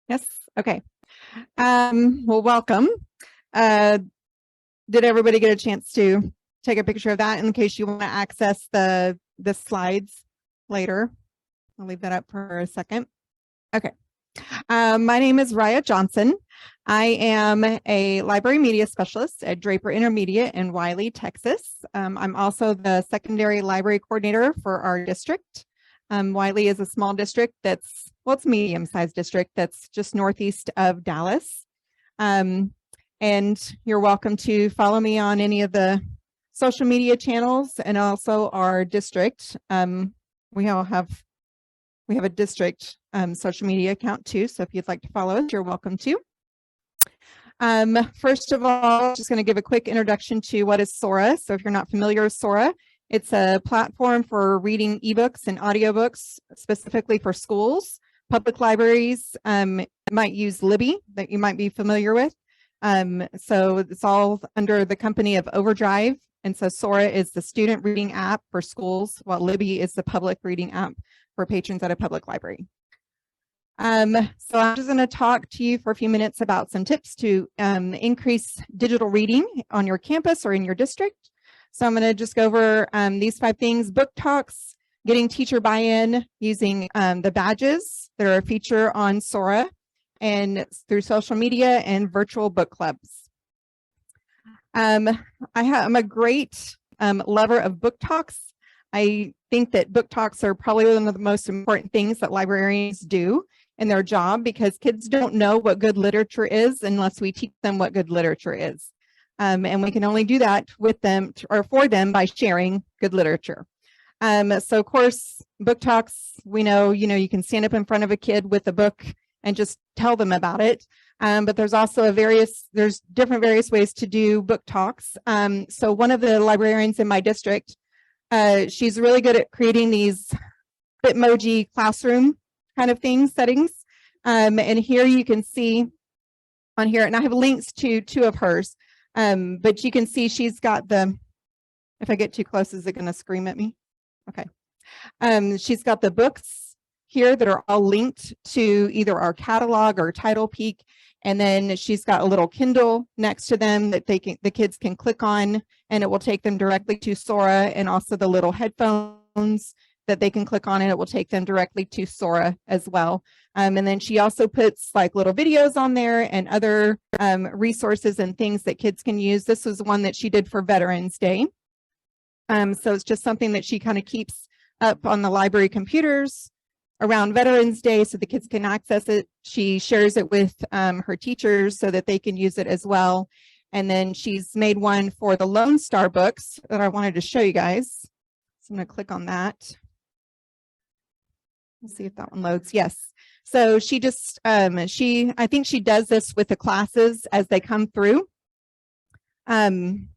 Yes. Okay. Well, welcome. Did everybody get a chance to take a picture of that in case you want to access the slides later? I'll leave that up for a second. Okay. My name is Rhia Johnson. I am a library media specialist at Draper Intermediate in Wiley, Texas. I'm also the secondary library coordinator for our district. Wiley is a small district that's, well, it's a medium-sized district that's just northeast of Dallas. And you're welcome to follow me on any of the social media channels and also our district. We have a district social media account too, so if you'd like to follow us, you're welcome to. First of all, just going to give a quick introduction to what is Sora. So if you're not familiar with Sora, it's a platform for reading ebooks and audiobooks specifically for schools. Public libraries might use Libby, that you might be familiar with. So it's all under the company of Overdrive. And so Sora is the student reading app for schools, while Libby is the public reading app for patrons at a public library. So I'm just going to talk to you for a few minutes about some tips to increase digital reading on your campus or in your district. So I'm going to just go over these 5 things: book talks, getting teacher buy-in using the badges that are a feature on Sora, and through social media and virtual book clubs. I'm a great lover of book talks. I think that book talks are probably one of the most important things that librarians do in their job, because kids don't know what good literature is unless we teach them what good literature is. And we can only do that with them or for them by sharing good literature. So of course, book talks, we know, you can stand up in front of a kid with a book and just tell them about it. But there's also various ways to do book talks. So one of the librarians in my district, she's really good at creating these Bitmoji classroom kind of settings. And here you can see on here, and I have links to 2 of hers, but you can see she's got if I get too close, is it going to scream at me? Okay. She's got the books here that are all linked to either our catalog or Title Peak. And then she's got a little Kindle next to them that the kids can click on, and it will take them directly to Sora, and also the little headphones that they can click on, and it will take them directly to Sora as well. And then she also puts like little videos on there and other resources and things that kids can use. This was one that she did for Veterans Day. So it's just something that she kind of keeps up on the library computers around Veterans Day so the kids can access it. She shares it with her teachers so that they can use it as well. And then she's made one for the Lone Star books that I wanted to show you guys. So I'm going to click on that. Let's see if that one loads. Yes. So she just, I think she does this with the classes as they come through. And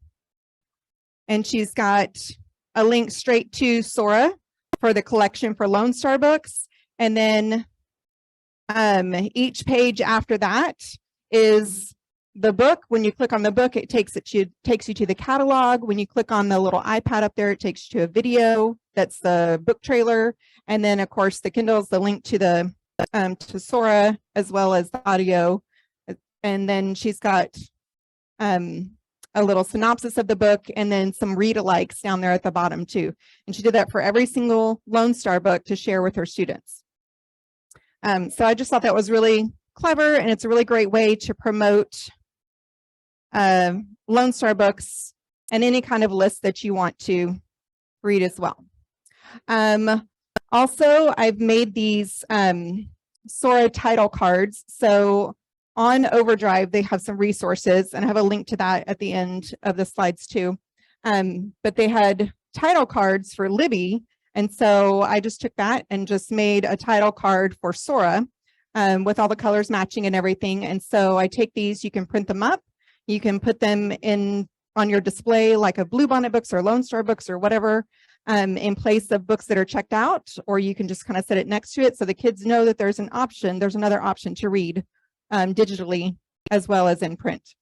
she's got a link straight to Sora for the collection for Lone Star books. And then each page after that is the book. When you click on the book, it takes you to the catalog. When you click on the little iPad up there, it takes you to a video. That's the book trailer. And then of course the Kindle is the link to the to Sora, as well as the audio. And then she's got a little synopsis of the book, and then some read-alikes down there at the bottom too. And she did that for every single Lone Star book to share with her students. So I just thought that was really clever, and it's a really great way to promote Lone Star books and any kind of list that you want to read as well. Also, I've made these Sora title cards. So on Overdrive, they have some resources, and I have a link to that at the end of the slides too. But they had title cards for Libby, and so I just took that and just made a title card for Sora with all the colors matching and everything. And so I take these, you can print them up, you can put them on your display like a Bluebonnet books or Lone Star books or whatever, in place of books that are checked out, or you can just kind of set it next to it so the kids know that there's another option to read digitally as well as in print.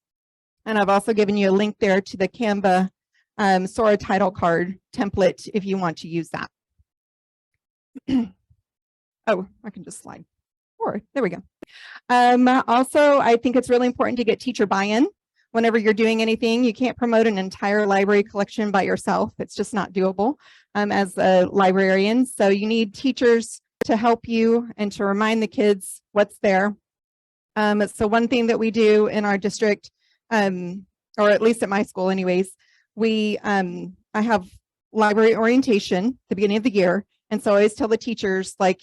And I've also given you a link there to the Canva Sora title card template if you want to use that. Oh, I can just slide. 4. There we go. Also, I think it's really important to get teacher buy-in. Whenever you're doing anything, you can't promote an entire library collection by yourself. It's just not doable as a librarian. So you need teachers to help you and to remind the kids what's there. So one thing that we do in our district, or at least at my school anyways, I have library orientation at the beginning of the year. And so I always tell the teachers, like,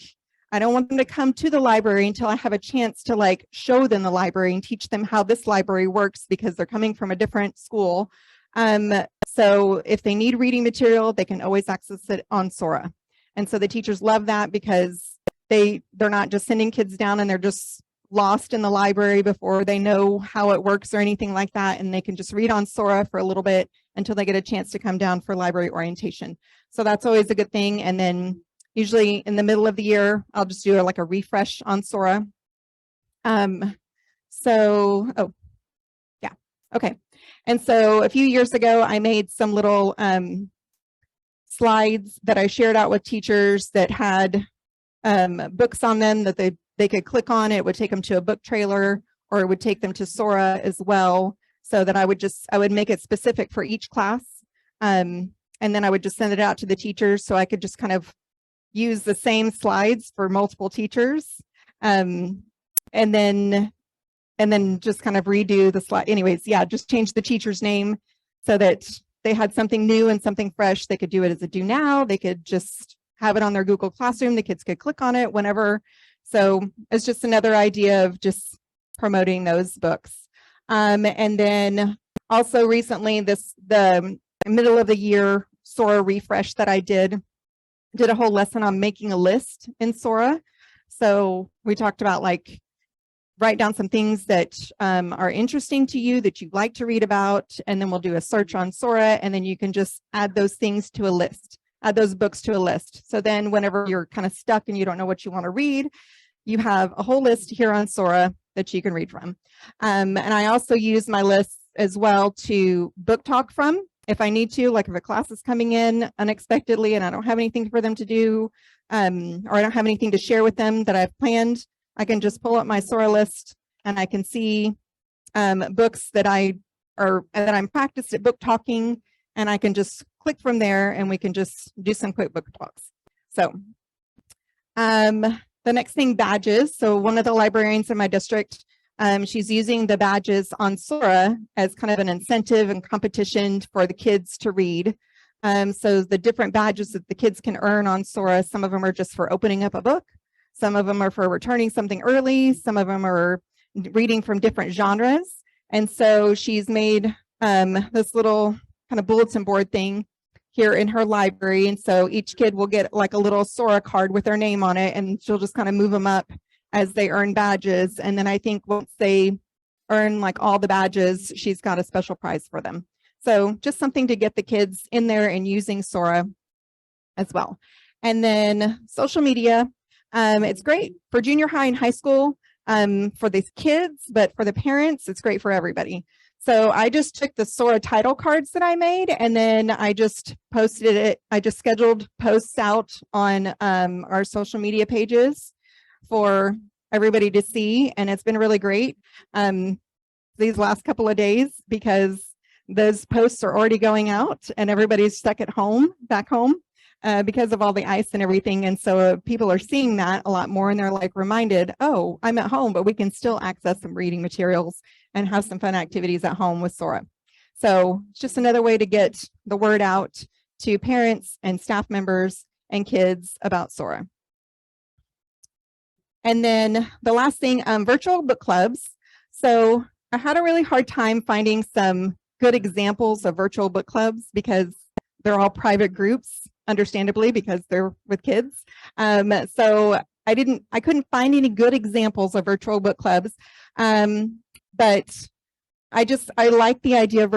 I don't want them to come to the library until I have a chance to like show them the library and teach them how this library works, because they're coming from a different school. So if they need reading material, they can always access it on Sora. And so the teachers love that, because they're not just sending kids down and they're just lost in the library before they know how it works or anything like that. And they can just read on Sora for a little bit until they get a chance to come down for library orientation. So that's always a good thing. And then usually in the middle of the year, I'll just do like a refresh on Sora. Okay. And so a few years ago, I made some little slides that I shared out with teachers that had books on them that they could click on. It would take them to a book trailer, or it would take them to Sora as well, so that I would make it specific for each class. And then I would just send it out to the teachers, so I could just kind of use the same slides for multiple teachers, and then just kind of redo the slide. Anyways, yeah, just change the teacher's name so that they had something new and something fresh. They could do it as a do now. They could just have it on their Google Classroom. The kids could click on it whenever. So it's just another idea of just promoting those books. And then also recently, the middle of the year Sora refresh that I did a whole lesson on making a list in Sora. So we talked about like write down some things that are interesting to you that you'd like to read about, and then we'll do a search on Sora, and then you can just add those things to a list, add those books to a list. So then whenever you're kind of stuck and you don't know what you want to read, you have a whole list here on Sora that you can read from. And I also use my list as well to book talk from if I need to, like if a class is coming in unexpectedly and I don't have anything for them to do, or I don't have anything to share with them that I've planned, I can just pull up my Sora list and I can see books that I'm practiced at book talking, and I can just click from there and we can just do some quick book talks. So the next thing, badges. So one of the librarians in my district, she's using the badges on Sora as kind of an incentive and competition for the kids to read. So the different badges that the kids can earn on Sora, some of them are just for opening up a book. Some of them are for returning something early. Some of them are reading from different genres. And so she's made this little kind of bulletin board thing here in her library. And so each kid will get like a little Sora card with their name on it, and she'll just kind of move them up as they earn badges. And then I think once they earn like all the badges, she's got a special prize for them. So just something to get the kids in there and using Sora as well. And then social media. It's great for junior high and high school for the kids, but for the parents, it's great for everybody. So I just took the Sora title cards that I made, and then I just posted it. I just scheduled posts out on our social media pages for everybody to see, and it's been really great these last couple of days, because those posts are already going out and everybody's stuck at home, back home, because of all the ice and everything. And so people are seeing that a lot more, and they're like reminded, oh, I'm at home, but we can still access some reading materials and have some fun activities at home with Sora. So it's just another way to get the word out to parents and staff members and kids about Sora. And then the last thing, virtual book clubs. So I had a really hard time finding some good examples of virtual book clubs, because they're all private groups, understandably, because they're with kids. So I couldn't find any good examples of virtual book clubs. But I like the idea of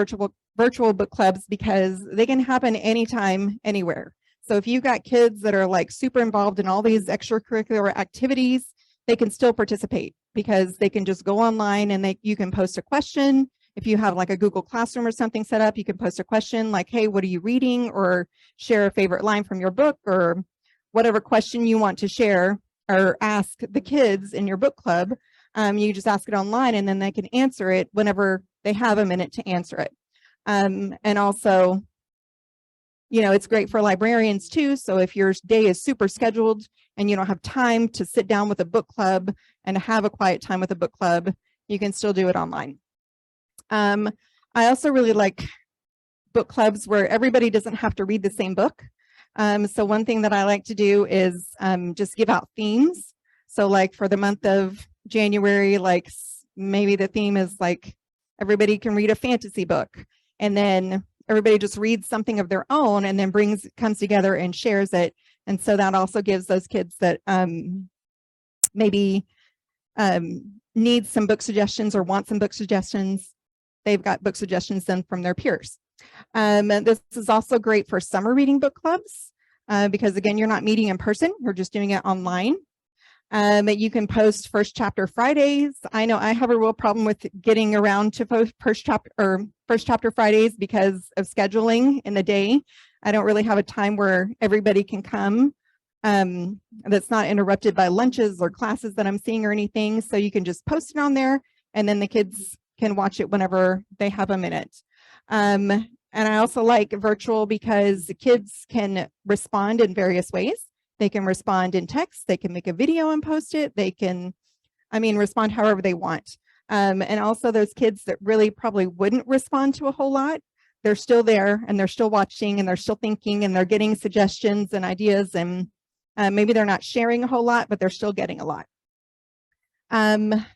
virtual book clubs, because they can happen anytime, anywhere. So if you've got kids that are like super involved in all these extracurricular activities, they can still participate, because they can just go online and you can post a question. If you have like a Google Classroom or something set up, you can post a question like, hey, what are you reading? Or share a favorite line from your book, or whatever question you want to share. or ask the kids in your book club. You just ask it online, and then they can answer it whenever they have a minute to answer it. And also, you know, it's great for librarians too. So if your day is super scheduled and you don't have time to sit down with a book club and have a quiet time with a book club, you can still do it online. I also really like book clubs where everybody doesn't have to read the same book. So one thing that I like to do is just give out themes. So like for the month of January, like maybe the theme is like everybody can read a fantasy book, and then everybody just reads something of their own and then comes together and shares it. And so that also gives those kids that maybe need some book suggestions or want some book suggestions, they've got book suggestions then from their peers. And this is also great for summer reading book clubs because again, you're not meeting in person, you're just doing it online. You can post first chapter Fridays. I know I have a real problem with getting around to post first chapter Fridays because of scheduling in the day. I don't really have a time where everybody can come that's not interrupted by lunches or classes that I'm seeing or anything. So you can just post it on there, and then the kids can watch it whenever they have a minute. And I also like virtual because the kids can respond in various ways. They can respond in text, they can make a video and post it, they can, respond however they want. And also those kids that really probably wouldn't respond to a whole lot, they're still there and they're still watching and they're still thinking and they're getting suggestions and ideas, and maybe they're not sharing a whole lot, but they're still getting a lot. And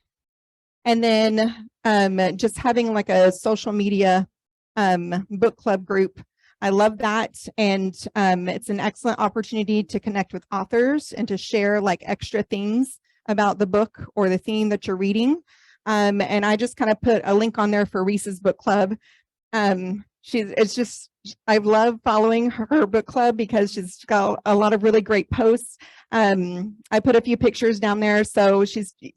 then just having like a social media book club group, I love that. And it's an excellent opportunity to connect with authors and to share like extra things about the book or the theme that you're reading. And I just kind of put a link on there for Reese's book club. I love following her book club because she's got a lot of really great posts. I put a few pictures down there. So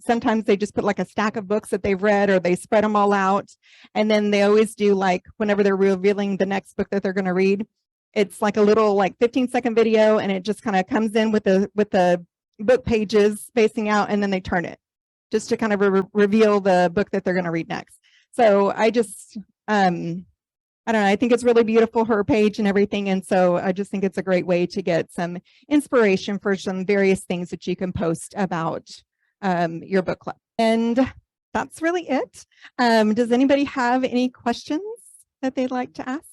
sometimes they just put like a stack of books that they've read, or they spread them all out. And then they always do, like, whenever they're revealing the next book that they're going to read, it's like a little 15-second video, and it just kind of comes in with the book pages spacing out, and then they turn it just to kind of reveal the book that they're going to read next. So I just, I don't know, I think it's really beautiful, her page and everything. And so I just think it's a great way to get some inspiration for some various things that you can post about your book club. And that's really it. Does anybody have any questions that they'd like to ask?